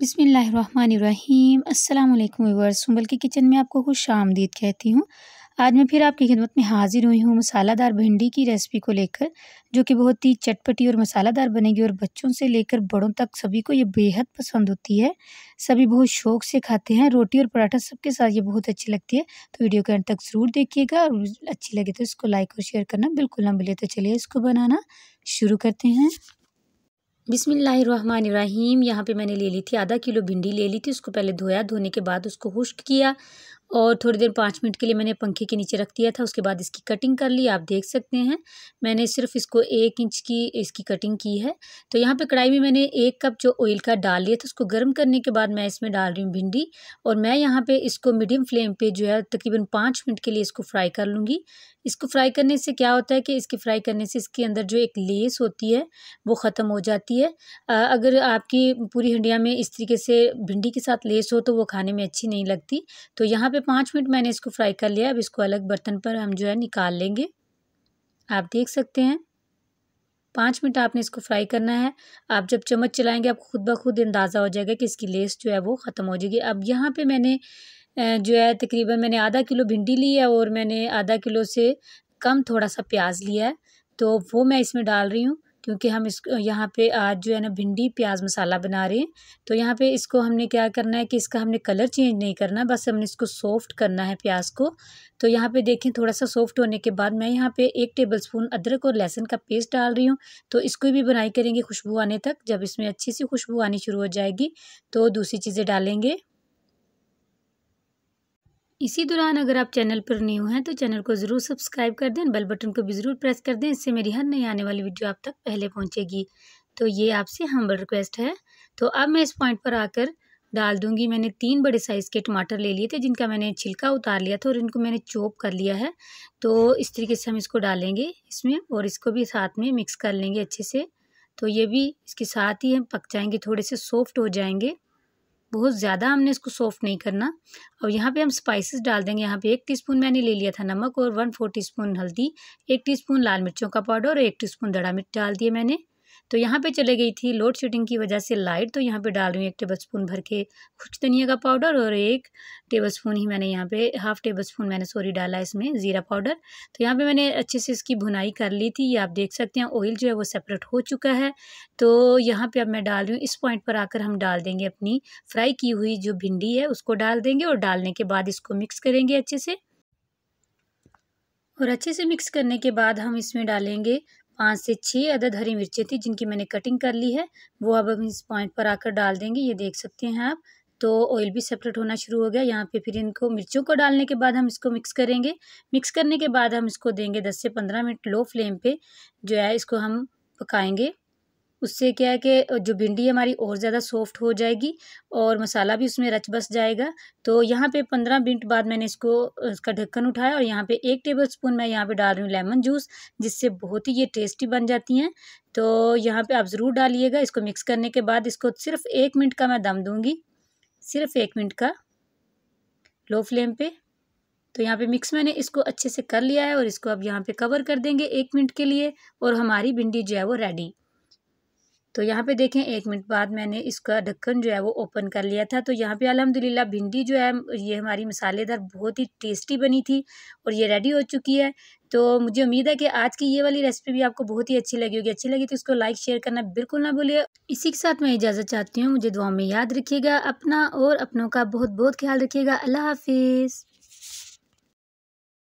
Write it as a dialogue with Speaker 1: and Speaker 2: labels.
Speaker 1: बिस्मिल्लाहिर्रहमानिर्रहीम अस्सलाम वालेकुम व्यूअर्स। सुंबल की किचन में आपको खुश आमदीद कहती हूँ। आज मैं फिर आपकी खिदमत में हाजिर हुई हूँ मसालादार भिंडी की रेसिपी को लेकर, जो कि बहुत ही चटपटी और मसालादार बनेगी और बच्चों से लेकर बड़ों तक सभी को ये बेहद पसंद होती है। सभी बहुत शौक से खाते हैं। रोटी और पराठा सबके साथ ये बहुत अच्छी लगती है। तो वीडियो के अंत तक ज़रूर देखिएगा और अच्छी लगे तो इसको लाइक और शेयर करना बिल्कुल ना भूलिए। तो चलिए इसको बनाना शुरू करते हैं। बिस्मिल्लाहिर्रहमानिर्रहीम। यहाँ पे मैंने ले ली थी आधा किलो भिंडी ले ली थी। उसको पहले धोया, धोने के बाद उसको खुश्क किया और थोड़ी देर 5 मिनट के लिए मैंने पंखे के नीचे रख दिया था। उसके बाद इसकी कटिंग कर ली। आप देख सकते हैं मैंने सिर्फ इसको 1 इंच की इसकी कटिंग की है। तो यहाँ पे कढ़ाई में मैंने 1 कप जो ऑयल का डाल लिया था, उसको गर्म करने के बाद मैं इसमें डाल रही हूँ भिंडी और मैं यहाँ पे इसको मीडियम फ्लेम पे जो है तकरीबन 5 मिनट के लिए इसको फ्राई कर लूँगी। इसको फ्राई करने से क्या होता है कि इसकी फ्राई करने से इसके अंदर जो एक लेस होती है वो ख़त्म हो जाती है। अगर आपकी पूरी हंडिया में इस तरीके से भिंडी के साथ लेस हो तो वो खाने में अच्छी नहीं लगती। तो यहाँ पे 5 मिनट मैंने इसको फ्राई कर लिया। अब इसको अलग बर्तन पर हम जो है निकाल लेंगे। आप देख सकते हैं 5 मिनट आपने इसको फ्राई करना है। आप जब चम्मच चलाएंगे आपको खुद ब खुद अंदाज़ा हो जाएगा कि इसकी लेस जो है वो ख़त्म हो जाएगी। अब यहाँ पे मैंने जो है तकरीबन मैंने आधा किलो भिंडी ली है और मैंने आधा किलो से कम थोड़ा सा प्याज लिया है, तो वो मैं इसमें डाल रही हूँ क्योंकि हम इस यहाँ पे आज जो है ना भिंडी प्याज मसाला बना रहे हैं। तो यहाँ पे इसको हमने क्या करना है कि इसका हमने कलर चेंज नहीं करना, बस हमने इसको सॉफ्ट करना है प्याज को। तो यहाँ पे देखें थोड़ा सा सॉफ्ट होने के बाद मैं यहाँ पे 1 टेबलस्पून अदरक और लहसुन का पेस्ट डाल रही हूँ। तो इसको भी बनाई करेंगे खुशबू आने तक। जब इसमें अच्छी सी खुशबू आनी शुरू हो जाएगी तो दूसरी चीज़ें डालेंगे। इसी दौरान अगर आप चैनल पर न्यू हैं तो चैनल को ज़रूर सब्सक्राइब कर दें, बेल बटन को भी ज़रूर प्रेस कर दें, इससे मेरी हर नई आने वाली वीडियो आप तक पहले पहुंचेगी। तो ये आपसे हम्बल रिक्वेस्ट है। तो अब मैं इस पॉइंट पर आकर डाल दूंगी। मैंने 3 बड़े साइज़ के टमाटर ले लिए थे जिनका मैंने छिलका उतार लिया था और इनको मैंने चॉप कर लिया है। तो इस तरीके से हम इसको डालेंगे इसमें और इसको भी साथ में मिक्स कर लेंगे अच्छे से। तो ये भी इसके साथ ही हम पक जाएंगे, थोड़े से सॉफ्ट हो जाएंगे। बहुत ज़्यादा हमने इसको सॉफ्ट नहीं करना। और यहाँ पे हम स्पाइसेस डाल देंगे। यहाँ पे 1 टीस्पून मैंने ले लिया था नमक और 1/4 टीस्पून हल्दी, 1 टीस्पून लाल मिर्चों का पाउडर और 1 टीस्पून दड़ा मिर्च डाल दिए मैंने। तो यहाँ पे चले गई थी लोड शेडिंग की वजह से लाइट, तो यहाँ पे डाल रही हूँ 1 टेबलस्पून भर के खुश्क धनिया का पाउडर और 1 टेबलस्पून ही मैंने यहाँ पे हाफ़ टेबलस्पून मैंने सॉरी डाला इसमें ज़ीरा पाउडर। तो यहाँ पे मैंने अच्छे से इसकी भुनाई कर ली थी। ये आप देख सकते हैं ऑयल जो है वो सेपरेट हो चुका है। तो यहाँ पे अब मैं डाल रही हूँ, इस पॉइंट पर आकर हम डाल देंगे अपनी फ्राई की हुई जो भिंडी है उसको डाल देंगे और डालने के बाद इसको मिक्स करेंगे अच्छे से। और अच्छे से मिक्स करने के बाद हम इसमें डालेंगे 5 से 6 अदद हरी मिर्चें थी जिनकी मैंने कटिंग कर ली है, वो अब हम इस पॉइंट पर आकर डाल देंगे। ये देख सकते हैं आप। तो ऑयल भी सेपरेट होना शुरू हो गया यहाँ पे। फिर इनको मिर्चों को डालने के बाद हम इसको मिक्स करेंगे। मिक्स करने के बाद हम इसको देंगे 10 से 15 मिनट लो फ्लेम पे जो है इसको हम पकाएंगे। उससे क्या है कि जो भिंडी हमारी और ज़्यादा सॉफ्ट हो जाएगी और मसाला भी उसमें रच बस जाएगा। तो यहाँ पे 15 मिनट बाद मैंने इसका ढक्कन उठाया और यहाँ पे 1 टेबलस्पून मैं यहाँ पे डाल रही हूँ लेमन जूस, जिससे बहुत ही ये टेस्टी बन जाती हैं। तो यहाँ पे आप ज़रूर डालिएगा। इसको मिक्स करने के बाद इसको सिर्फ 1 मिनट का मैं दम दूँगी, सिर्फ 1 मिनट का लो फ्लेम पे। तो यहाँ पे मिक्स मैंने इसको अच्छे से कर लिया है और इसको अब यहाँ पे कवर कर देंगे 1 मिनट के लिए और हमारी भिंडी जो है वो रेडी। तो यहाँ पे देखें 1 मिनट बाद मैंने इसका ढक्कन जो है वो ओपन कर लिया था। तो यहाँ पे अल्हम्दुलिल्लाह भिंडी जो है ये हमारी मसालेदार बहुत ही टेस्टी बनी थी और ये रेडी हो चुकी है। तो मुझे उम्मीद है कि आज की ये वाली रेसिपी भी आपको बहुत ही अच्छी लगी होगी। अच्छी लगी तो इसको लाइक शेयर करना बिल्कुल ना भूलिए। इसी के साथ मैं इजाज़त चाहती हूँ। मुझे दुआ में याद रखिएगा। अपना और अपनों का बहुत बहुत ख्याल रखिएगा। अल्लाह हाफिज़।